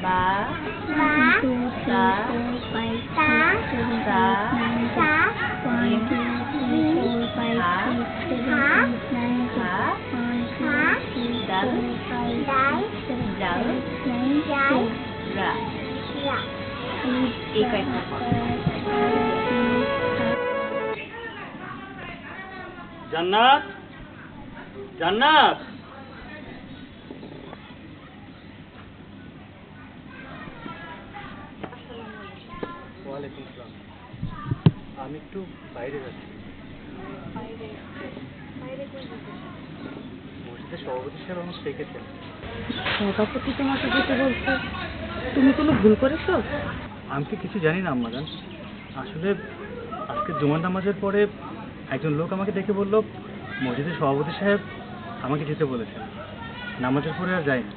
ba ba ta ta sa sa jim ha ha dal dal dal dal ra ra এই কয়েকটা জান্নাত জান্নাত ওয়ালাইকুম আসসালাম। আমি একটু বাইরে যাচ্ছি। মসজিদের সভাপতি সাহেব আমাকে ডেকেছেন। সভাপতি তোমাকে যেতে বলছে, তুমি কোনো ভুল করেছো? আমি কি কিছু জানি না আম্মাজান। আসলে আজকে জুমার নামাজের পরে একজন লোক আমাকে দেখে বলল মসজিদের সভাপতি সাহেব আমাকে যেতে বলেছেন। নামাজের পরে আর যাইনি।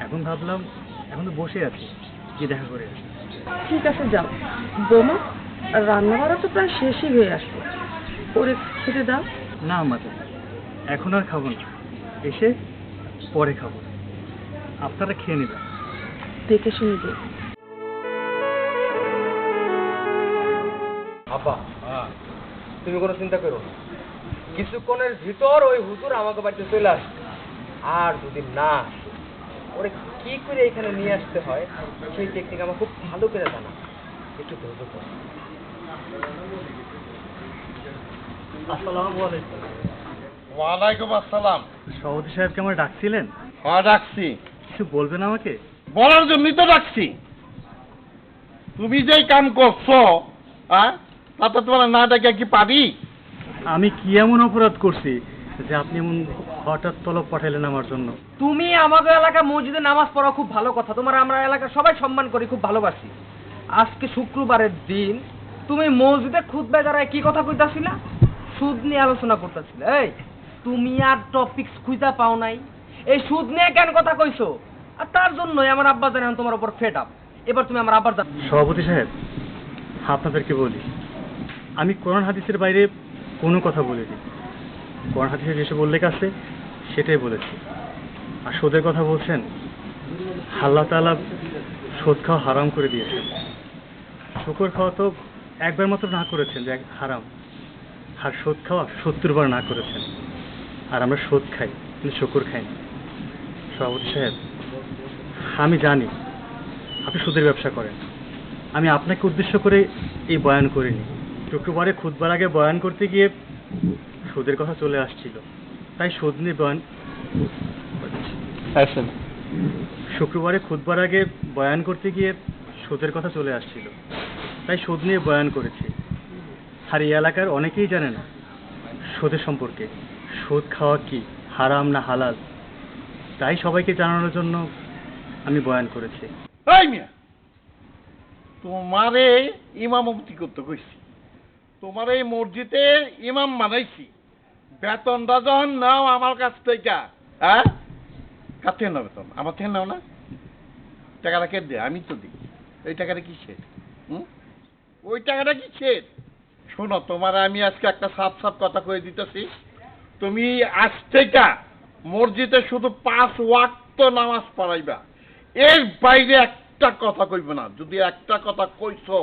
এখন ভাবলাম এখন তো বসে আছি, গিয়ে দেখা করে আসি। ঠিক আছে, যাও। বোমা, রান্না বাড়া তো প্রায় শেষই হয়ে আসবে, করে খেতে দাও। না আম্মাজান, এখন আর খাবো না, এসে পরে খাবো। আপনারা খেয়ে নেবেন। দেখে শুনে দিও। আব্বা, তুমি কোনো চিন্তা করো না, কিছুক্ষণের ভিতর ওই হুজুর আমাকে বাড়িতে চলে আসবে। আর যদি না আসে, ওরে কি করে এখানে নিয়ে আসতে হয় সেই টেকনিক আমার খুব ভালো করে জানা। একটু ধৈর্য করো। আসসালামু আলাইকুম। ওয়ালাইকুম আসসালাম। সভাপতি সাহেবকে আমার ডাকছিলেন? হ্যাঁ, ডাকছি। কিছু বলবেন আমাকে? বলার জন্যই তো ডাকছি। তুমি যেই কাম করছো, তাতে তোমার না ডাকে কি পারি? আমি কি এমন অপরাধ করছি যে আপনি এমন হঠাৎ তলব পাঠাইলেন আমার জন্য? তুমি আমাদের এলাকার মসজিদে নামাজ পড়া খুব ভালো কথা, তোমার আমরা এলাকার সবাই সম্মান করি, খুব ভালোবাসি। আজকে শুক্রবারের দিন তুমি মসজিদে খুতবায় দাঁড়ায় কি কথা কইতাছিলা? সুদ নিয়ে আলোচনা করতেছিলে। এই তুমি আর টপিকস খুঁজা পাও নাই, এই সুদ নিয়ে কেন কথা কইছো? আর তার জন্যই আমার আব্বা জানেন তোমার উপর ফেড আপ। এবার তুমি আমার আব্বার সভাপতি সাহেব, আপনাদেরকে বলি, আমি কোরআন হাদিসের বাইরে কোনো কথা বলিনি। কোরআন হাদিসে যেসব উল্লেখ আছে সেটাই বলেছি। আর সুদের কথা বলছেন, আল্লাহ তাআলা সুদ খাওয়া হারাম করে দিয়েছেন। শুকর খাওয়া তো একবার মাত্র না করেছেন যে হারাম, আর সুদ খাওয়া 70 বার না করেছেন। আর আমরা সুদ খাই কিন্তু শুকর খাই না। সভাপতি সাহেব, আমি জানি আপনি সুদের ব্যবসা করেন। আমি আপনাকে উদ্দেশ্য করে এই বয়ান করিনি। শুক্রবারে খুতবার আগে বয়ান করতে গিয়ে সুদের কথা চলে আসছিল, তাই সুদ নিয়ে বয়ান। শুক্রবারে খুতবার আগে বয়ান করতে গিয়ে সুদের কথা চলে আসছিল, তাই সুদ নিয়ে বয়ান করেছি। আর এই এলাকার অনেকেই জানে না সুদের সম্পর্কে, সুদ খাওয়া কি হারাম না হালাল, তাই সবাইকে জানানোর জন্য আমি বয়ান করেছি। এই মিয়া, তোমারে ইমামতি করতে কইছি, তোমার এই মসজিদে ইমাম বানাইছি, বেতনটা যখন নাও আমার কাছ থেকে, কার থেকে নাও বেতন? আমার থেকে নাও না? টাকাটা কে দে? আমি তো দিই। ওই টাকাটা কিসের? ওই টাকাটা কিসের? শোনো, তোমার আমি আজকে একটা সাফ সাফ কথা কয়ে দিতেছি, তুমি আজ থেকে মসজিদে শুধু 5 ওয়াক্ত নামাজ পড়াইবা, এর বাইরে একটা কথা কইব না। যদি একটা কথা কইছো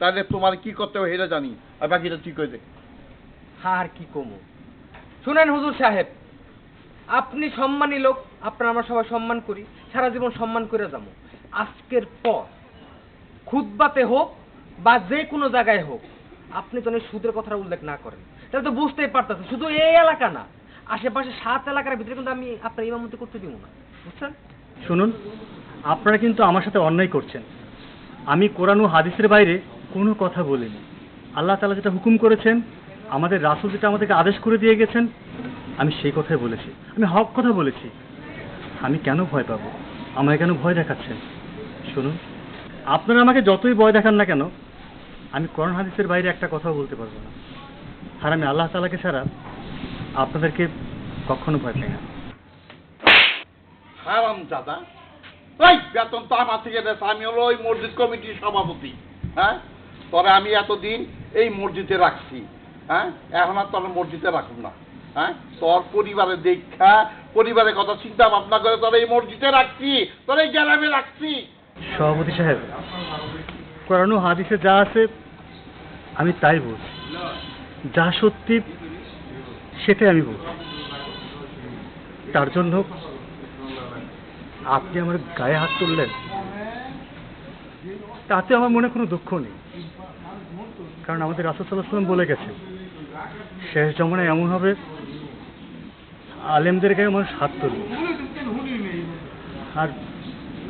তাহলে তোমার কি করতে হবে এটা জানি, আর বাকিটা ঠিক হয়ে যাবে। আর কি কমু? শুনেন হুজুর সাহেব, আপনি সম্মানী লোক, আপনার আমরা সবাই সম্মান করি, সারা জীবন সম্মান করে যাবো। আজকের পর খুতবাতে হোক বা যে কোনো জায়গায় হোক, আপনি তো সুদের কথাটা উল্লেখ না করেন, তাহলে তো বুঝতেই পারতেছেন শুধু এই এলাকা না, আশেপাশে 7 এলাকার ভিতরে কিন্তু আমি আপনার ইমামতি করতে দিব না, বুঝছেন? শুনুন, আপনারা কিন্তু আমার সাথে অন্যায় করছেন। আমি কোরআন ও হাদিসের বাইরে কোনো কথা বলিনি। আল্লাহ তাআলা যেটা হুকুম করেছেন, আমাদের রাসূল যেটা আমাদেরকে আদেশ করে দিয়ে গেছেন, আমি সেই কথাই বলেছি। আমি হক কথা বলেছি। আমি কেন ভয় পাবো? আমায় কেন ভয় দেখাচ্ছেন? শুনুন, আপনারা আমাকে যতই ভয় দেখান না কেন, আমি কোরআন হাদিসের বাইরে একটা কথাও বলতে পারবো না। আর আমি আল্লাহ তাআলাকে ছাড়া আপনাদেরকে কখনো ভয় পাই না। হারাম দাদা, ওই বেতন তো আমার থেকে দেশ, আমি হলো ওই মসজিদ কমিটির সভাপতি। তবে আমি এতদিন এই মসজিদে রাখছি, এখন আর তোর মসজিদে রাখুন না। তোর পরিবারের দেখা, পরিবারের কথা চিন্তা ভাবনা করে তোর এই মসজিদে রাখছি, তোর এই গ্রামে রাখছি। সভাপতি সাহেব, কোরআন ও হাদিসে যা আছে আমি তাই বলছি, যা সত্যি সেটাই আমি বলছি। তার জন্য আপনি আমার গায়ে হাত তুললেন, তাতে আমার মনে কোনো দুঃখ নেই। কারণ আমাদের রাসূল সাল্লাল্লাহু আলাইহি ওয়াসাল্লাম বলে গেছে, শেষ জমানায় এমন হবে আলেমদের গায়ে মানুষ হাত তুলবে। আর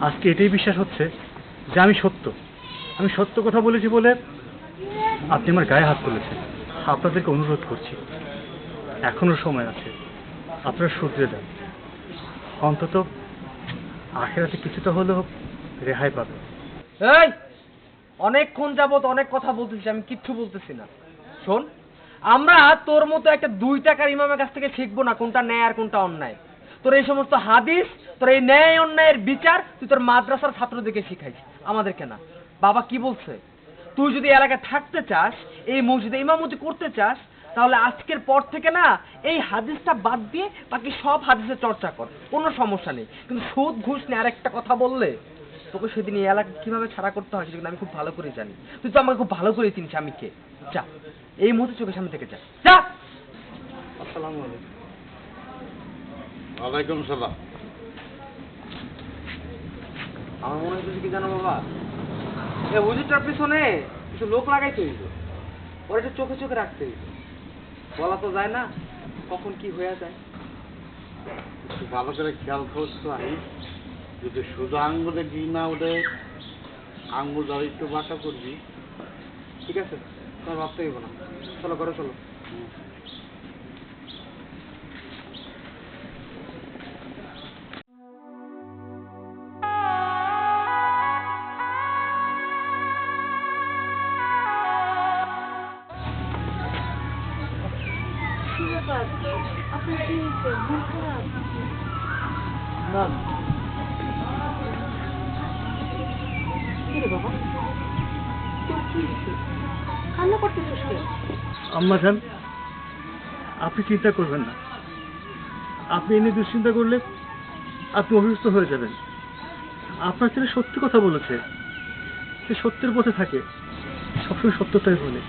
আজকে এটাই বিশ্বাস হচ্ছে যে আমি সত্য কথা বলেছি বলে আপনি আমার গায়ে হাত তুলেছেন। আপনাদেরকে অনুরোধ করছি, এখনো সময় আছে, আপনারা শুধরে দেন, অন্তত আখিরাতে কিছুটা হলেও রেহাই পাবেন। এই অনেকক্ষণ যাবত অনেক কথা বলতেছিস, আমি কিচ্ছু বলতেছি না। শোন, আমরা তোর মতো একটা 2 টাকার ইমামের কাছ থেকে শিখবো না কোনটা ন্যায় আর কোনটা অন্যায়। তোর এই সমস্ত হাদিস, তোর এই ন্যায় অন্যায়ের বিচার তুই তোর মাদ্রাসার ছাত্রদেরকে শিখাইস, আমাদেরকে না। বাবা কি বলছে, তুই যদি এলাকায় থাকতে চাস, এই মসজিদে ইমামতি করতে চাস, তাহলে আজকের পর থেকে না এই হাদিসটা বাদ দিয়ে বাকি সব হাদিসের চর্চা কর, কোনো সমস্যা নেই। কিন্তু সুদ ঘুষ নিয়ে আরেকটা কথা বললে তোকে সেদিন এই এলাকা কিভাবে ছাড়া করতে হয় সেটা কিন্তু আমি খুব ভালো করে জানি। তুই তো আমাকে খুব ভালো করে চিনিস আমি কে। যা, এই মুহূর্তে চোখের সামনে থেকে যা, যা। আসসালামু আলাইকুম। ওয়ালাইকুম সালাম। আমার মনে হচ্ছে কি জানো বাবা, এই হুজুরটার পিছনে কিছু লোক লাগাইতে হইল, ওরা একটু চোখে চোখে রাখতে হইল। বলা তো যায় না কখন কি হয়ে যায়। একটু ভালো করে খেয়াল করছো, আই যদি সোজা আঙ্গুলে ঘি না ওঠে, আঙ্গুল ধরে একটু বাঁকা করবি। ঠিক আছে, তোমার ভাবতে হইব না, চলো ঘরে চলো। আপনার কি হয়েছে? মন খারাপ? না কি রে বাবা, তোর কি হয়েছে? কান্না করতেছিস কেন? আম্মা জান, আপনি চিন্তা করবেন না। আপনি এনে দুশ্চিন্তা করলে আপনি অসুস্থ হয়ে যাবেন। আপনার ছেলে সত্যি কথা বলেছে, সে সত্যের পথে থাকে, সবসময় সত্যতাই বলে,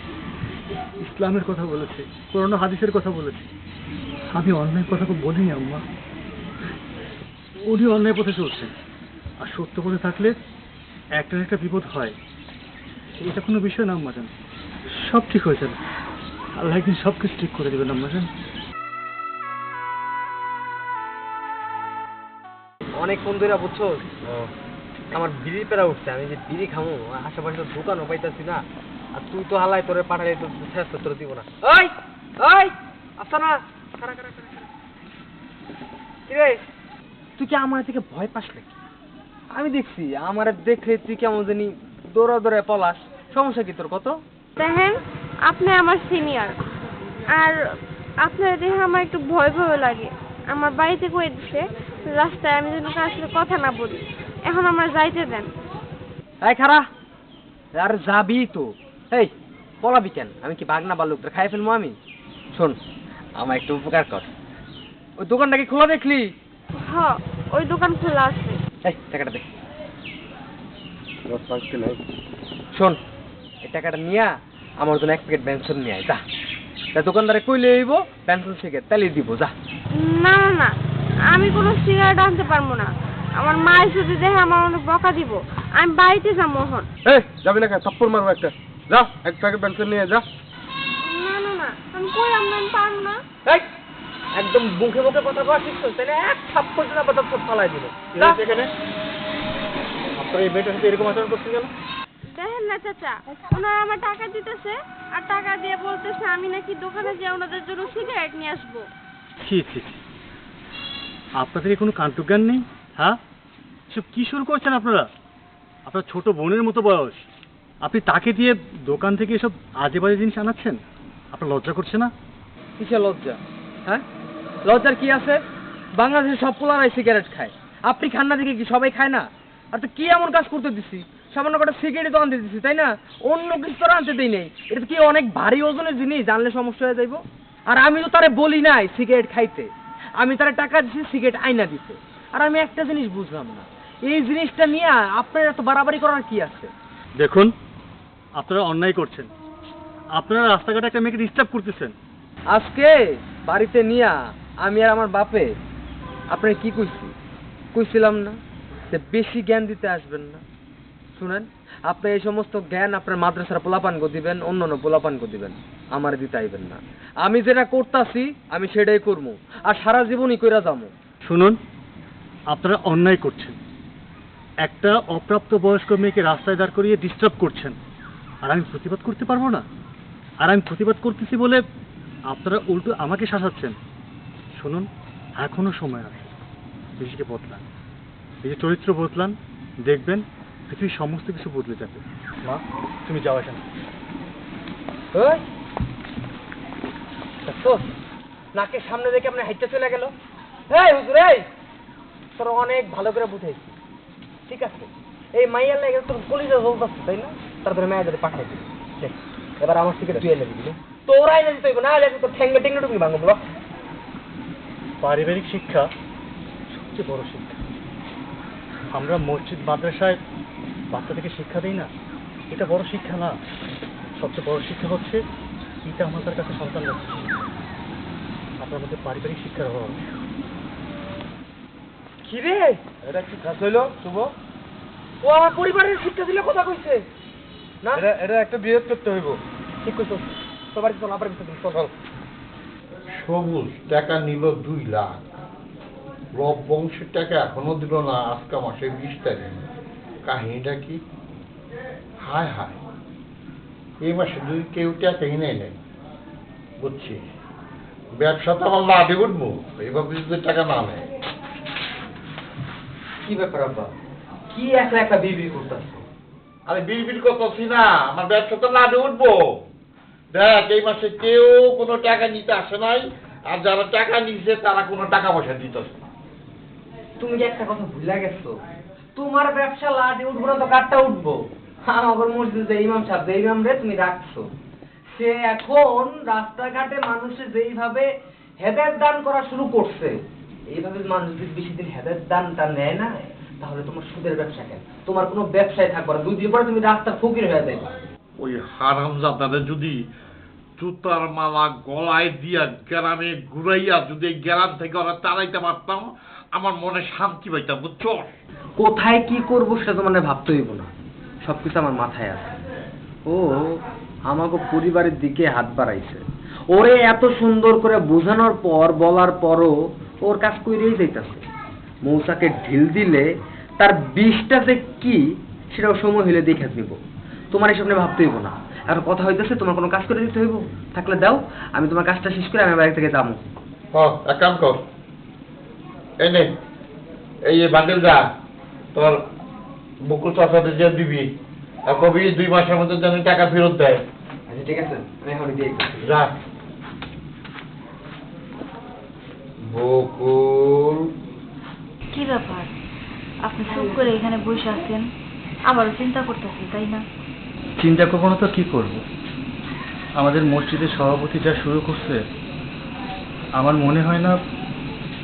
ইসলামের কথা বলেছে, কোরআন ও হাদিসের কথা বলেছে। আমি অন্যায় কথা বলিনি আম্মা, উনি অন্যায় পথে চলছেন। আর সত্য পথে থাকলে একটা না একটা বিপদ হয়, এটা কোনো বিষয় না আম্মা জান, সব ঠিক হয়ে যাবে। আল্লাহ একদিন সব কিছু ঠিক করে দেবেন আম্মা জান। অনেকক্ষণ ধরে বুঝছো আমার বিড়ি পেরা উঠছে, আমি যে বিড়ি খামো আশেপাশে তো দোকানও পাইতাছি না। আর তুই তো হালাই তোরে পাঠালে তো শেষ তোরে দিব না। ওই ওই আসা না, খারা খারা খারা খারা। কি রে, তুই কি আমার থেকে ভয় পাস নাকি? আমি দেখছি আমার দেখলে তুই কেমন জানি দৌড়া দৌড়ে পলাস। সমস্যা কি তোর কত? দেখেন, আপনি আমার সিনিয়র, আর আপনার দেখে আমার একটু ভয় ভয় লাগে। আমার বাড়িতে কয়ে দিছে রাস্তায় আমি যেন কার সাথে কথা না বলি। এখন আমার যাইতে দেন। এই খারা, আর যাবি তো। এই পলাবি কেন? আমি কি বাঘ না বালুক খাই ফেলবো আমি? শোন, আমার একটু উপকার কর। ওই দোকানটা কি খোলা দেখলি? হ, ওই দোকান খোলা আছে। এই টাকাটা দে। শোন, এই টাকাটা নিয়া আমার জন্য 1 প্যাকেট বেনসন নিয়ে আয়, যা। তা দোকানদারে কইলে হইব বেনসন সিগারেট তাইলে দিব, যা। না না না, আমি কোনো সিগারেট আনতে পারবো না। আমার মায়ের যদি দেখে আমার অনেক বকা দিব। আমি বাড়িতে যাবো এখন। এই যাবি না কেন? থাপ্পড় মারবো একটা। যা, 1 প্যাকেট বেনসন নিয়ে যা। না না না, আমি কই আমি পারবো না। এই একদম মুখে মুখে কথা কওয়া শিখছো, তাইলে এক থাপ্পড় দিলে বাতাস সব ফালাই দিব। এখানে আপনার এই মেয়েটার সাথে এরকম আচরণ করছেন কেন? দেখেন না চাচা, ওনারা আমার টাকা দিতেছে আর টাকা দিয়ে বলতেছে আমি নাকি দোকানে যেয়ে ওনাদের জন্য সিগারেট নিয়ে আসবো। ছি ছি ছি, আপনাদের কি কোনো কাণ্ডজ্ঞান নেই? হ্যাঁ, সব কি শুরু করছেন আপনারা? আপনার ছোট বোনের মতো বয়স, আপনি তাকে দিয়ে দোকান থেকে এসব আজে বাজে জিনিস আনাচ্ছেন? আপনার লজ্জা করছে না? কিসের লজ্জা? হ্যাঁ, লজ্জার কি আছে? বাংলাদেশের সব পোলারাই সিগারেট খায়, আপনি খান না দেখে কি সবাই খায় না? আর তো কি এমন কাজ করতে দিছি? সামান্য কটা সিগারেট তো আনতে দিছি, তাই না? অন্য কিছু তো আনতে দেই নাই। এটা কি অনেক ভারী ওজনের জিনিস, জানলে সমস্যা হয়ে যাইব। আর আমি তো তারে বলি নাই সিগারেট খাইতে, আমি তারে টাকা দিছি সিগারেট আইনা দিতে। আর আমি একটা জিনিস বুঝলাম না, এই জিনিসটা নিয়ে আপনার এত বাড়াবাড়ি করার কি আছে? দেখুন, আপনারা অন্যায় করছেন। আপনারা রাস্তাঘাটে একটা মেয়েকে ডিস্টার্ব করতেছেন। আজকে বাড়িতে নিয়া আমি আর আমার বাপে আপনার কি কইছিলাম না যে বেশি জ্ঞান দিতে আসবেন না। শুনেন, আপনি এই সমস্ত জ্ঞান আপনার মাদ্রাসার পোলাপানকে দিবেন, অন্য পোলাপানকে দিবেন, আমারে দিতে আইবেন না। আমি যেটা করতাছি আমি সেটাই করবো, আর সারা জীবনই কইরা যাবো। শুনুন, আপনারা অন্যায় করছেন। একটা অপ্রাপ্ত বয়স্ক মেয়েকে রাস্তায় দাঁড় করিয়ে ডিস্টার্ব করছেন, আর আমি প্রতিবাদ করতে পারবো না? আর আমি প্রতিবাদ করতেছি বলে আপনারা উল্টো আমাকে শাসাচ্ছেন। শুনুন, এখনো সময় আছে, নিজেকে বদলান, নিজের চরিত্র বদলান, দেখবেন পৃথিবীর সমস্ত কিছু বদলে যাবে। মা, তুমি যাও এখানে। ওই নাকের সামনে দেখে আপনি হাইটটা চলে গেল। এই হুজুর, এই তোর অনেক ভালো করে বুঝাইছি, ঠিক আছে? এই মাইয়ার লাগে তোর কলিজা জ্বলতেছে, তাই না? তারপরে মায়ের পাঠাই দিবি। এবার আমার থেকে তুই এনে দিবি, তোর আইনে দিতে হইব না, তোর ঠেঙ্গে টেঙ্গে ঢুকবি ভাঙবো। ব্লক পারিবারিক শিক্ষা সবচেয়ে বড় শিক্ষা। আমরা মসজিদ মাদ্রাসায় বাচ্চাদেরকে শিক্ষা দিই না, এটা বড় শিক্ষা না। সবচেয়ে বড় শিক্ষা হচ্ছে পিতা মাতার কাছে সন্তান রাখছে। আপনার মধ্যে পারিবারিক শিক্ষার অভাব। কি রে, এটা কি কাজ হইলো শুভ? ও আমার পরিবারের শিক্ষা দিলে কথা কইছে না? এটা একটা বিয়ে করতে হইব। ঠিক কইছো, সবার কিছু না পারে চল। সবুজ টাকা নিল 2 লাখ, রব বংশের টাকা এখনো দিল না, আজকে মাসের 20 তারিখ। কাহিনীটা কি? হায় হায়, এই মাসে কেউ টাকাই নেই। বুঝছি, ব্যবসা তো আমার লাভে উঠবো, এইভাবে যদি টাকা না নেয়। কি ব্যাপার আব্বা, কি একলা একটা বিড়বিড় করতেছ? আরে বিড়বিড় করতেছি না, আমার ব্যবসা তো লাভে উঠবো। দেখ, এই মাসে কেউ কোনো টাকা নিতে আসে নাই, আর যারা টাকা নিচ্ছে তারা কোনো টাকা পয়সা দিতেছে না। তুমি যে একটা কথা ভুলে গেছো, তোমার ব্যবসা লাটে উঠবো না তো কাঠটা উঠবো? আমার মসজিদে ইমাম সাহেব, যে ইমাম রে তুমি রাখছো, সে এখন রাস্তাঘাটে মানুষের যেইভাবে হেদায়েত দান করা শুরু করছে, এইভাবে মানুষ যদি বেশি দিন হেদায়েত দানটা নেয় না, তাহলে তোমার সুদের ব্যবসা কেন? তোমার কোনো ব্যবসায় থাকবে না, 2 দিন পরে তুমি রাস্তার ফকির হয়ে যাবে। ওই হারামজাদারে যদি জুতার মালা গলায় দিয়া গ্রামে ঘুরাইয়া যদি গ্রাম থেকে ওরা তাড়াইতে পারতাম, আমার মনে শান্তি পাইতাম, বুঝছো? কোথায় কি করবো সেটা তো মানে ভাবতে হইব না, সবকিছু আমার মাথায় আছে। ও আমাকে পরিবারের দিকে হাত বাড়াইছে, ওরে এত সুন্দর করে বোঝানোর পর বলার পরও ওর কাজ কইরেই যাইতাছে। মৌসাকে ঢিল দিলে তার বিষটা যে কি সেটাও সময় হইলে দেখে নিব। তোমার এসব নিয়ে ভাবতে হইব না। আর কথা হইতেছে তোমার কোনো কাজ করে দিতে হইব, থাকলে দাও, আমি তোমার কাজটা শেষ করে আমি বাড়ি থেকে যাবো। এক কাম কর, এই নে, এই বান্ডেল যা তোর বকুল চাষাতে যে দিবি, আর কবি 2 মাসের মধ্যে যেন টাকা ফেরত দেয়। আচ্ছা ঠিক আছে, আমি এখন দিয়ে যা। বকুল, কি ব্যাপার, আপনি চুপ করে এখানে বসে আছেন? আবারও চিন্তা করতেছেন, তাই না? চিন্তা করবো না তো কি করব? আমাদের মসজিদের সভাপতি যা শুরু করছে, আমার মনে হয় না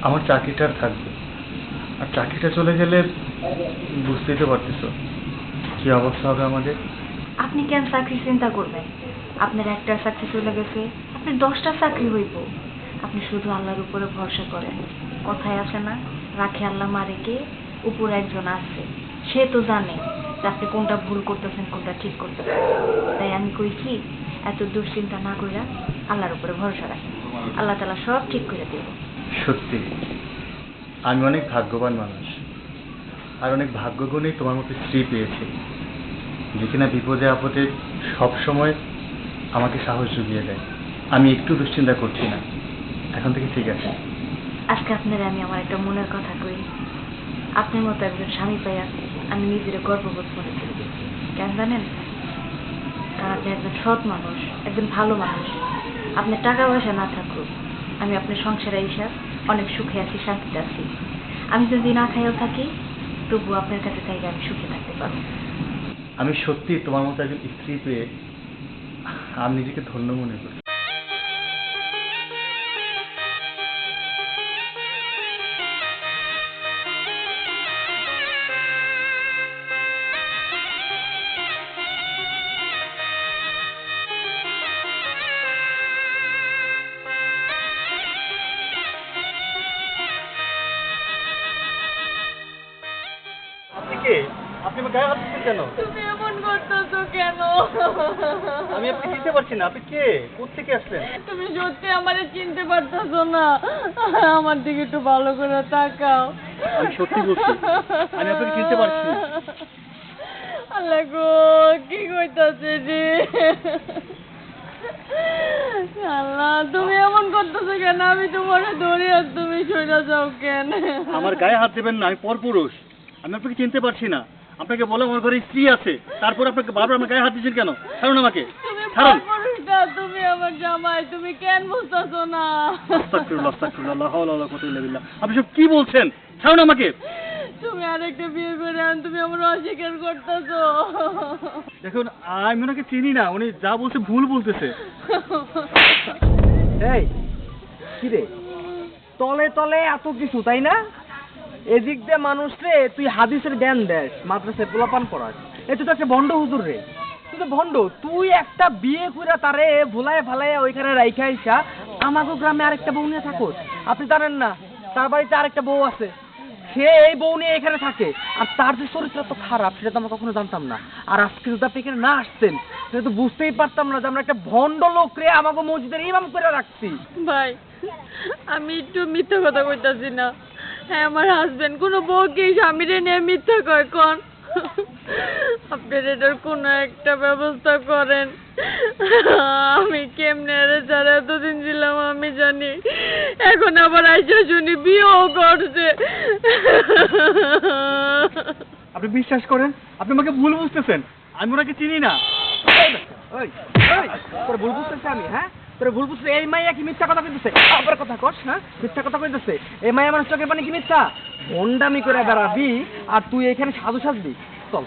আমার চাকরিটা আর থাকবে। আর চাকরিটা চলে গেলে বুঝতেই তো পারতেছো কি অবস্থা হবে আমাদের। আপনি কেন চাকরি চিন্তা করবেন? আপনার একটা চাকরি চলে গেছে, আপনি 10টা চাকরি হইব। আপনি শুধু আল্লাহর উপরে ভরসা করেন। কথায় আছে না, রাখে আল্লাহ মারে কে, উপরে একজন আছে, সে তো জানে যে আপনি কোনটা ভুল করতেছেন, কোনটা ঠিক করতেছেন। তাই আমি কই কি, এত দুশ্চিন্তা না কইরা আল্লাহর উপরে ভরসা রাখেন, আল্লাহ তাআলা সব ঠিক করে দেব। সত্যি আমি অনেক ভাগ্যবান মানুষ, আর অনেক ভাগ্যগুণেই তোমার মতো স্ত্রী পেয়েছি, যে কিনা বিপদে আপদে সবসময় আমাকে সাহস জুগিয়ে দেয়। আমি একটু দুশ্চিন্তা করছি না, এখন থেকে ঠিক আছে। আজকে আপনারা আমি আমার একটা মনের কথা কই। আপনার মতো একজন স্বামী পাইয়া আমি নিজের গর্ববোধ মনে করি। কেন জানেন? কারণ আপনি একজন সৎ মানুষ, একজন ভালো মানুষ। আপনার টাকা পয়সা না থাকুক, আমি আপনার সংসারে এসে অনেক সুখে আছি, শান্তিতে আছি। আমি যদি না খাইও থাকি, তবু আপনার কাছে চাইলে আমি সুখে থাকতে পারবো। আমি সত্যি তোমার মতো একজন স্ত্রী পেয়ে আমি নিজেকে ধন্য মনে করি। কাঁদছেন কেন? তুমি এমন করতেছো কেন? আমি আপনি চিনতে পারছি না, আপনি কে? কোত্থেকে আসলেন? তুমি সত্যি আমারে চিনতে পারতেছো না? আমার দিকে একটু ভালো করে তাকাও। আমি সত্যি বলছি, আমি আপনাকে চিনতে পারছি না। আল্লাহ গো, কি কইতাছে রে? আল্লাহ, তুমি এমন করতেছো কেন? আমি তোমারে ধরি আর তুমি সইরা যাও কেন? আমার গায়ে হাত দেবেন না, আমি পরপুরুষ। আমি আপনাকে চিনতে পারছি না। আপনাকে বলে আমার ঘরে স্ত্রী আছে, তারপর আপনাকে বারবার আমার গায়ে হাত দিচ্ছেন কেন? ছাড়ুন আমাকে, তুমি ছাড়ুন। পরপুরুষ না, তুমি আমার জামাই, তুমি কেন বুঝতেছো না? আস্তাগফিরুল্লাহ, আস্তাগফিরুল্লাহ, লা হাওলা ওয়ালা কুওয়াতা ইল্লা বিল্লাহ। আপনি সব কি বলছেন? ছাড়ুন আমাকে। তুমি আরেকটা বিয়ে করে আন, তুমি আমার অস্বীকার করতেছো। দেখুন, আমি ওনাকে চিনি না, উনি যা বলছে ভুল বলতেছে। এই কি রে, তলে তলে এত কিছু তাই না? এদিক দিয়ে মানুষ রে তুই হাদিসের জ্ঞান দেস, মাদ্রাসায় পোলাপান পড়াস, এই তুই তো একটা ভণ্ড হুজুর রে। তুই তো ভণ্ড, তুই একটা বিয়ে করে তারে ভুলায় ফালায় ওইখানে রাইখা আইসা আমাকে গ্রামে আরেকটা বউ নিয়ে থাকোস। আপনি জানেন না তার বাড়িতে আরেকটা বউ আছে, সে এই বউ নিয়ে এখানে থাকে, আর তার যে চরিত্র তো খারাপ সেটা তো আমরা কখনো জানতাম না। আর আজকে যদি আপনি এখানে না আসতেন সেটা তো বুঝতেই পারতাম না যে আমরা একটা ভণ্ড লোক রে আমাকে মসজিদের ইমাম করে রাখছি। ভাই, আমি একটু মিথ্যা কথা কইতাছি না। হ্যাঁ, আমার হাজবেন্ড কোনো বউকে স্বামীরে নিয়ে মিথ্যা কয় কোন? আপনার এটার কোনো একটা ব্যবস্থা করেন। আমি কেমনে রে যারা এতদিন ছিলাম আমি জানি, এখন আবার আইসা শুনি বিয়েও করছে। আপনি বিশ্বাস করেন, আপনি আমাকে ভুল বুঝতেছেন। আমি ওনাকে চিনি না। ওই ওই তোর ভুল বুঝতেছে আমি? হ্যাঁ, তোর ভুল বুঝতে এই মাইয়া কি মিথ্যা কথা কইতেছে? আবার কথা কস, হ্যাঁ মিথ্যা কথা কইতেছে। এই মাইয়া মানুষ চোখের পানি কি মিথ্যা? ভন্ডামি করে বেড়াবি আর তুই এখানে সাধু সাজবি? চল,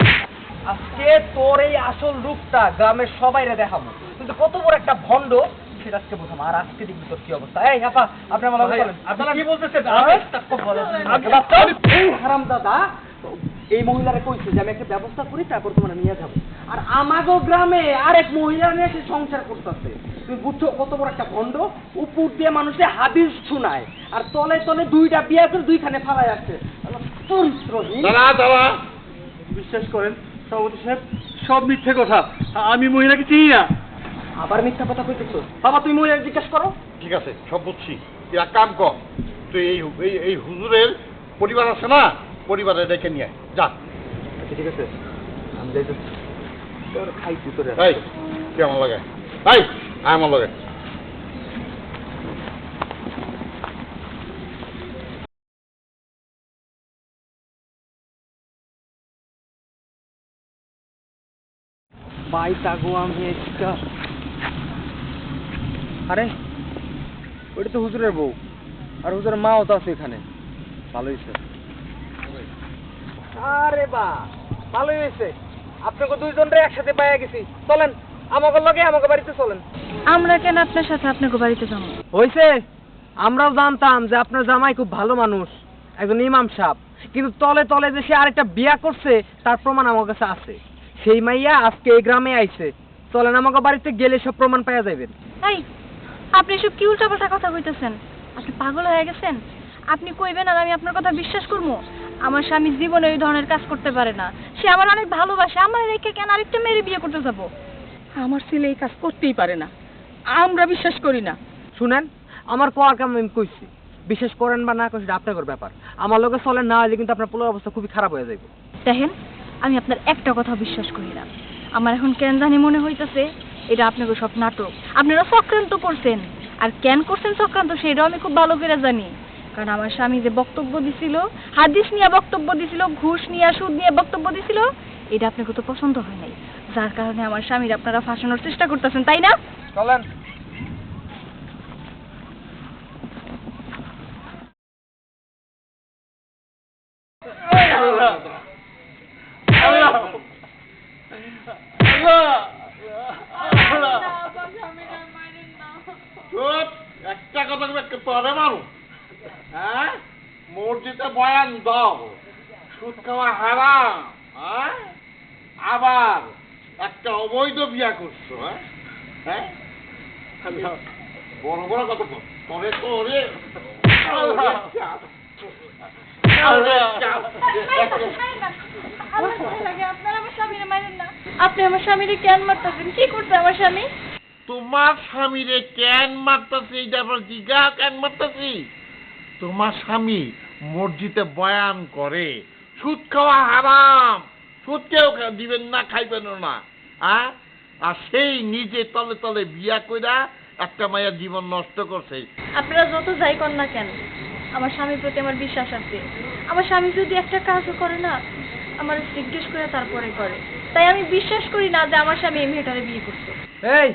আজকে তোর এই আসল রূপটা গ্রামের সবাইরে দেখাবো, কিন্তু কত বড় একটা ভণ্ড সেটা আজকে বোঝাবো। আর আজকে দেখবি তোর কি অবস্থা। এই আপা, আপনি আমার লগে চলেন। আপনি কি বলতেছেন? হারাম দাদা, এই মহিলারে কইছে যে আমি একটা ব্যবস্থা করি, তারপর তোমার নিয়ে যাবো। আর আমাগো গ্রামে আরেক মহিলা নিয়ে সে সংসার করতেছে। তুমি বুঝছো কত বড় একটা ভণ্ড? উপর দিয়ে মানুষের হাদিস শোনায় আর তলে তলে দুইটা বিয়া করে দুইখানে ফালাই আসছে। চরিত্রহীন। দাঁড়া। বিশ্বাস করেন সভাপতি সাহেব, সব মিথ্যে কথা। আমি মহিলাকে চিনি না। আবার মিথ্যা কথা কইতেছো? বাবা, তুমি মহিলা জিজ্ঞাসা করো। ঠিক আছে, সব বুঝছি। তুই এক কাম কর, তুই এই হুজুরের পরিবার আছে না, পরিবারে ডেকে নিয়ে আয়। যা। আচ্ছা ঠিক আছে, আমি যাইতেছি। তোর খাইছি তোরে। এই তুই আমার লগে এই আয় আমার লগে। বাই তাগো আমি একটা। আরে ওইটা তো হুজুরের বউ, আর হুজুরের মাও তো আছে এখানে। ভালো হয়েছে। আরে বা, ভালোই হয়েছে, আপনাকে দুইজনরে একসাথে পাইয়া গেছি। চলেন আমাকে লগে, আমাকে বাড়িতে চলেন। আমরা কেন আপনার সাথে আপনাকে বাড়িতে যাবো? হয়েছে, আমরাও জানতাম যে আপনার জামাই খুব ভালো মানুষ, একজন ইমাম সাহেব, কিন্তু তলে তলে যে সে আরেকটা বিয়া করছে তার প্রমাণ আমার কাছে আছে। সেই মাইয়া আজকে এই গ্রামে আইছে। চলেন আমাকে বাড়িতে গেলে সব প্রমাণ পাওয়া যাবেন। এই, আপনি এসব কি উল্টাপাল্টা কথা কইতেছেন? আপনি পাগল হয়ে গেছেন? আপনি কইবেন আর আমি আপনার কথা বিশ্বাস করবো? আমার স্বামী জীবনে এই ধরনের কাজ করতে পারে না। সে আমার অনেক ভালোবাসে, আমার রেখে কেন আরেকটা মেয়ের বিয়ে করতে যাবো? আমার ছেলে এই কাজ করতেই পারে না, আমরা বিশ্বাস করি না। শুনেন, আমার কোয়ার কাম আমি কইছি, বিশেষ করেন বা না করেন সেটা আপনার ব্যাপার। আমার লোকে চলেন, না হলে কিন্তু আপনার পোলার অবস্থা খুবই খারাপ হয়ে যাবে। দেখেন, আমি আপনার একটা কথা বিশ্বাস করি না। আমার এখন কেন জানি মনে হইতেছে এটা আপনাকে সব নাটক। আপনারা চক্রান্ত করছেন, আর কেন করছেন চক্রান্ত সেটাও আমি খুব ভালো করে জানি। কারণ আমার স্বামী যে বক্তব্য দিছিল, হাদিস নিয়ে বক্তব্য দিছিল, ঘুষ নিয়ে সুদ নিয়ে বক্তব্য দিছিল, এটা আপনাকে তো পছন্দ হয় নাই, যার কারণে আমার স্বামীর আপনারা ফাঁসানোর চেষ্টা করতেছেন, তাই না? চলেন। একটা কথা একটা পরে মারু। হ্যাঁ, মসজিদে বয়ান দাও, সুদ খাওয়া হারাম। হ্যাঁ, আবার একটা অবৈধ বিয়া করছো। হ্যাঁ, বড় বড় কথা পরে করে আপনারা আপনি আমার স্বামীরে কেন মারতেছেন? কি করছে আমার স্বামী? তোমার স্বামীরে কেন মারতাছি এইটা আবার জিজ্ঞা কেন মারতাছি? তোমার স্বামী মসজিদে বয়ান করে সুদ খাওয়া হারাম, সুদ কেউ দিবেন না, খাইবেন না, আর সেই নিজে তলে তলে বিয়া কইরা একটা মায়ের জীবন নষ্ট করছে। আপনারা যত যাই কর না কেন, আমার স্বামীর প্রতি আমার বিশ্বাস আছে। আমার স্বামী যদি একটা কাজও করে না, আমার জিজ্ঞেস করে তারপরে করে। তাই আমি বিশ্বাস করি না যে আমার স্বামী এই মেয়েটারে বিয়ে করছে। এই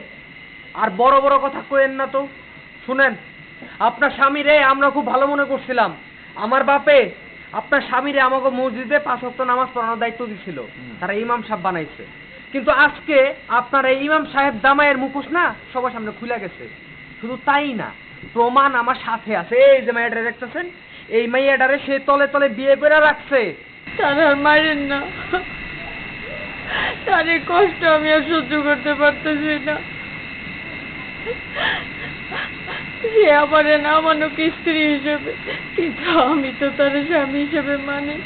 আর বড় বড় কথা কইেন না তো। শুনেন, আপনার স্বামীরে আমরা খুব ভালো মনে করছিলাম। আমার বাপে আপনার স্বামীরে আমাকে মসজিদে 5 ওয়াক্ত নামাজ পড়ানোর দায়িত্ব দিছিল, তারা ইমাম সাহেব বানাইছে। কিন্তু আজকে আপনার এই ইমাম সাহেব দামাইয়ের মুখোশ না সবার সামনে খুলে গেছে। শুধু তাই না, প্রমাণ আমার সাথে আছে। এই যে মাইয়াটা দেখতেছেন, এই মাইয়াটারে সে তলে তলে বিয়ে করে রাখছে। তার আর মারেন না, তার এই কষ্ট আমি আর সহ্য করতে পারতেছি না। সে আমার না আমানো কি স্ত্রী হিসেবে, কিন্তু আমি তো তার স্বামী হিসেবে মানি।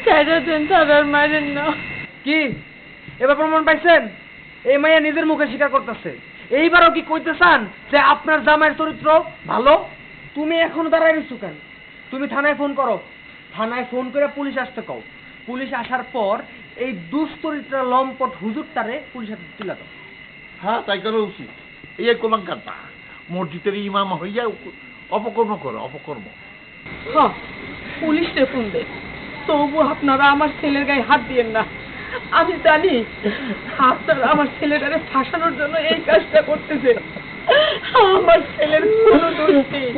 চাইরা দেন, তার আর মারেন না। কি এবার প্রমাণ পাইছেন? এই মাইয়া নিজের মুখে স্বীকার করতেছে। এইবারও কি কইতে চান যে আপনার জামাইয়ের চরিত্র ভালো? তুমি এখনো দাঁড়ায় রইছো কেন? তুমি থানায় ফোন করো, থানায় ফোন করে পুলিশ আসতে কও। পুলিশ আসার পর এই দুশ্চরিত্রা লম্পট হুজুরটারে পুলিশ হাতে তুলে দাও। হ্যাঁ, তাই করা উচিত। এই কোলাঙ্কারটা মসজিদের ইমাম হইয়া অপকর্ম করো, অপকর্ম। হ্যাঁ, পুলিশে ফোন দে, তবু আপনারা আমার ছেলের গায়ে হাত দিয়েন না। আমি জানি আপনারা আমার ছেলেটারে ফাঁসানোর জন্য এই কাজটা করতেছে। আমার ছেলের কোনো দোষ নেই।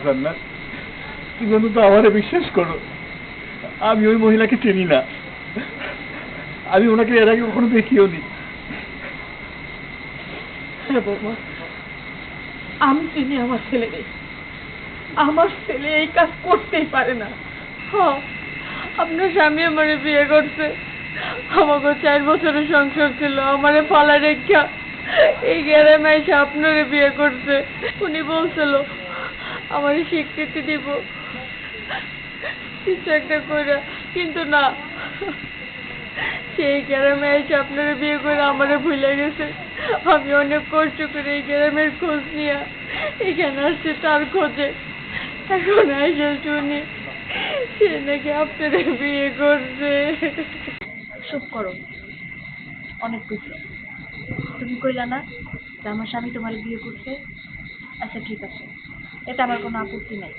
জান্নাত, তুমি অন্তত আমারে বিশ্বাস করো, আমি ওই মহিলাকে চিনি না, আমি ওনাকে এর আগে কখনো দেখিও নি। হ্যাঁ বৌমা, আমি চিনি আমার ছেলেকে। আমার ছেলে এই কাজ করতেই পারে না। হ্যাঁ, আপনার স্বামী আমারে বিয়ে করছে। আমাকে 4 বছরের সংসার ছিল, আমারে পালা রেখা এই গ্রামে এসে আপনারে বিয়ে করছে। উনি বলছিল আমারে স্বীকৃতি দিব কিছু একটা করে, কিন্তু না, সেই গ্রামে এসে আপনারা বিয়ে করে আমারে ভুলে গেছে। আমি অনেক কষ্ট করে এই গ্রামের খোঁজ নিয়ে এখানে আসছি তার খোঁজে। এখন এসে শুনি সে নাকি আপনারা বিয়ে করছে। চুপ করো, অনেক কিছু তুমি কইলা না যে আমার স্বামী তোমার বিয়ে করছে। আচ্ছা ঠিক আছে, এটা আমার কোনো আপত্তি নাই।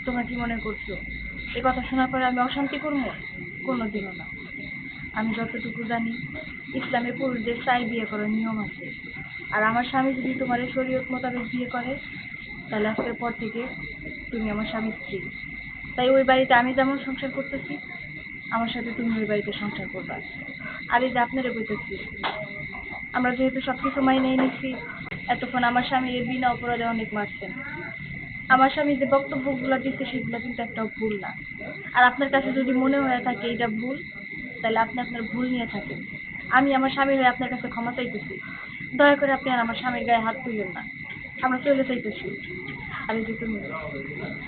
তোমরা কি মনে করছো এই কথা শোনার পরে আমি অশান্তি করবো? কোনোদিনও না। আমি যতটুকু জানি, ইসলামে পুরুষদের 4 বিয়ে করার নিয়ম আছে। আর আমার স্বামী যদি তোমার এই শরীয়ত মোতাবেক বিয়ে করে, তাহলে আজকের পর থেকে তুমি আমার স্বামীর স্ত্রী। তাই ওই বাড়িতে আমি যেমন সংসার করতেছি, আমার সাথে তুমি ওই বাড়িতে সংসার করবা। আর এই যে আপনারা বলতেছি, আমরা যেহেতু সবকিছু মাইনেই নিচ্ছি, এতক্ষণ আমার স্বামী এর বিনা অপরাধে অনেক মারছেন। আমার স্বামী যে বক্তব্যগুলো দিচ্ছে সেগুলো কিন্তু একটাও ভুল না। আর আপনার কাছে যদি মনে হয়ে থাকে এটা ভুল, তাহলে আপনি আপনার ভুল নিয়ে থাকেন। আমি আমার স্বামীর হয়ে আপনার কাছে ক্ষমা চাইতেছি। দয়া করে আপনি আর আমার স্বামীর গায়ে হাত তুলবেন না। আমরা চলে চাইতেছি। আর এই যে তুমি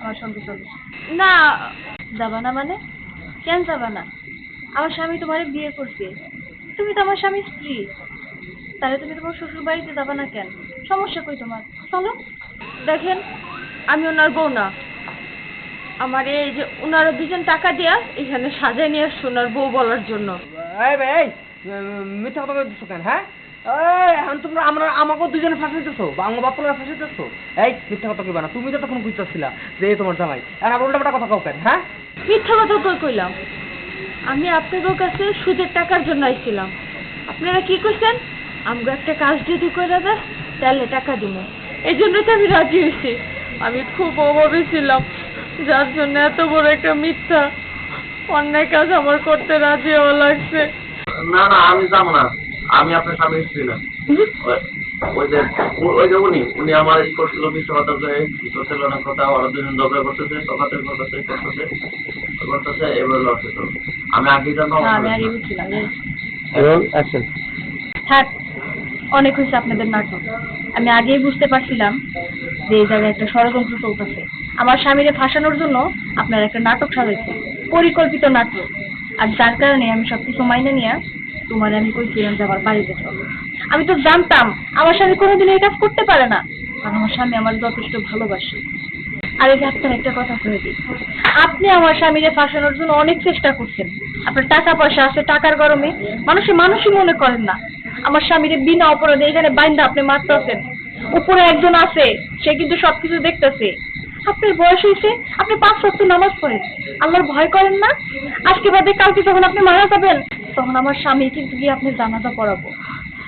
আমার সঙ্গে চলো। না, যাবা না মানে? কেন যাবা না? আমার স্বামী তোমারে বিয়ে করছে, তুমি তো আমার স্বামীর স্ত্রী। তাহলে তুমি তোমার শ্বশুর বাড়িতে যাবা না কেন? সমস্যা কই তোমার? চলো। দেখেন, আমি ওনার বউ না। আমার এই যে ওনারা 2জন টাকা দিয়া এখানে সাজায় নিয়ে আসছে ওনার বউ বলার জন্য। এই ভাই, এই মিথ্যা কথা বলতেছো কেন? হ্যাঁ, এখন তোমরা আমাকে 2জনে ফাঁসাইতেছো বা আমার বাপরা ফাঁসাইতেছো। এই মিথ্যা কথা কইবা না। তুমি তো তখন কইতাছিলা যে এই তোমার জামাই, আর আবার উল্টাপাল্টা কথা কাউ কেন? হ্যাঁ, মিথ্যা কথা কই কইলাম? আমি আপনাদের কাছে সুদের টাকার জন্য আইছিলাম। আপনারা কি কইছেন? আমগো একটা কাজ যদি কইরা দেয় তাহলে টাকা দিব। এই জন্য তো আমি রাজি হয়েছি। আমি খুব অভাবে ছিলাম, যার জন্য এত বড় একটা মিথ্যা অন্যায় কাজ আমার করতে রাজি হওয়া লাগছে। না না, আমি যাবো না। আমি আপনার স্বামী স্ত্রী না। ওই যে উনি আমার ই করছিল, মিথ্যা কথা করছিল না, কথা ওরা 2জন ঝগড়া করতেছে, সকাতে করতেছে এবার লড়ছে। তো আমি আগে জানতাম। আমি আগে বুঝছিলাম। হ্যাঁ, অনেক হয়েছে আপনাদের নাটক। আমি আগেই বুঝতে পারছিলাম যে এই জায়গায় একটা ষড়যন্ত্র চলতেছে। আমার স্বামীরে ফাঁসানোর জন্য আপনারা একটা নাটক সাজাইছেন, পরিকল্পিত নাটক। আর যার কারণে আমি সবকিছু মাইনে নিয়ে তোমার আমি কইছিলাম যে আমার বাড়িতে চলো। আমি তো জানতাম আমার স্বামী কোনোদিন এই কাজ করতে পারে না, কারণ আমার স্বামী আমার যথেষ্ট ভালোবাসে। আর এই যে আপনার একটা কথা কয়ে দিই, আপনি আমার স্বামীকে ফাঁসানোর জন্য অনেক চেষ্টা করছেন। আপনার টাকা পয়সা আছে, টাকার গরমে মানুষই মনে করেন না। আমার স্বামীকে বিনা অপরাধে এখানে বাইন্দা আপনি মারতেছেন। উপরে একজন আছে, সে কিন্তু সবকিছু দেখতেছে। আপনার বয়স হয়েছে, আপনি 5 ওয়াক্ত নামাজ পড়েন, আল্লাহর ভয় করেন না? আজকে বাদে কালকে যখন আপনি মারা যাবেন, তখন আমার স্বামী কিন্তু গিয়ে আপনি জানাজা পড়াবো।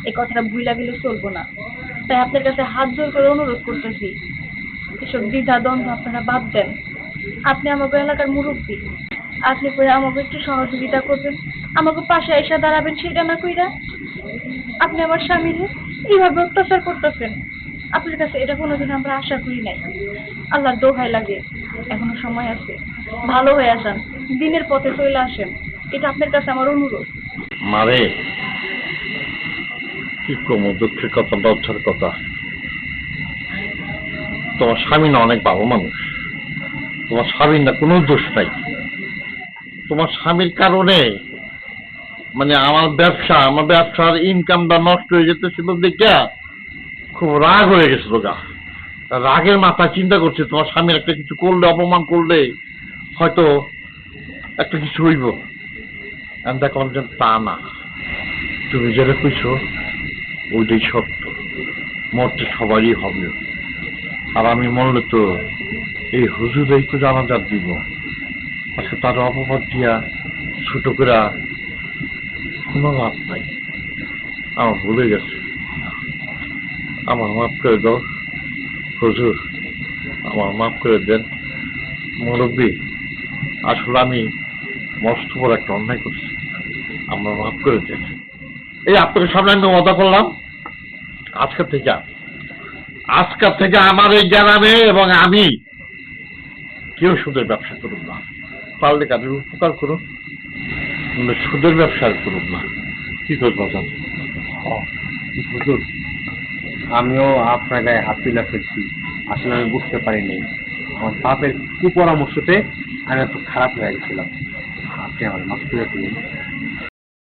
এই কথাটা ভুলে গেলে চলবো না। তাই আপনার কাছে হাত জোর করে অনুরোধ করতেছি, এসব দ্বিধা দ্বন্দ্ব আপনারা বাদ দেন। আপনি আমাকে এলাকার মুরব্বী, আপনি করে আমাকে একটু সহযোগিতা করবেন, আমাকে পাশে এসে দাঁড়াবেন। সেটা না কইরা আপনি আমার স্বামীকে এইভাবে অত্যাচার করতেছেন। আপনার কাছে এটা কোনোদিন আমরা আশা করি নাই। আল্লাহর দোহাই লাগে, এখনো সময় আছে, ভালো হয়ে আসেন, দিনের পথে চলে আসেন। এটা আপনার কাছে আমার অনুরোধ। মারে কি কমো, দুঃখের কথা, লজ্জার কথা। তোমার স্বামী না অনেক ভালো মানুষ, তোমার স্বামীর না কোনো দোষ নাই। তোমার স্বামীর কারণে মানে আমার ব্যবসার ইনকামটা নষ্ট হয়ে যেতেছিল দেখে খুব রাগ হয়ে গেছিল গা। রাগের মাথা চিন্তা করছে তোমার স্বামীর একটা কিছু করলে, অপমান করলে হয়তো একটা কিছু হইব। দেখো তা না, তুমি যেটা কইছো ওইটাই সত্য, মরতে সবারই হবে। আর আমি মরলে তো এই হুজুরই তো জানাজাত দিব। আচ্ছা, তার অপবাদ দিয়া ছোট করে কোনো লাভ নাই। আমার ভুলে গেছে, আমার মাফ করে দাও হুজুর, আমার মাফ করে দেন। মুরব্বী, আসলে আমি মস্ত বড় একটা অন্যায় করছি, আমার মাফ করে দেন। এই আপনাদের সামনে আমি ওয়াদা করলাম, আজকের থেকে আমার এই গ্রামে এবং আমি কেউ সুদের ব্যবসা করুন না। পারলে কাদের উপকার করুন, সুদের ব্যবসা আর করুন না। কি করবো জান? হুজুর, আমিও আপনার গায়ে হাত তুলে ফেলছি, আসলে আমি বুঝতে পারিনি। আমার বাপের কুপরামর্শতে আমি একটু খারাপ হয়ে গেছিলাম। আপনি আমার মাফ করে দিন।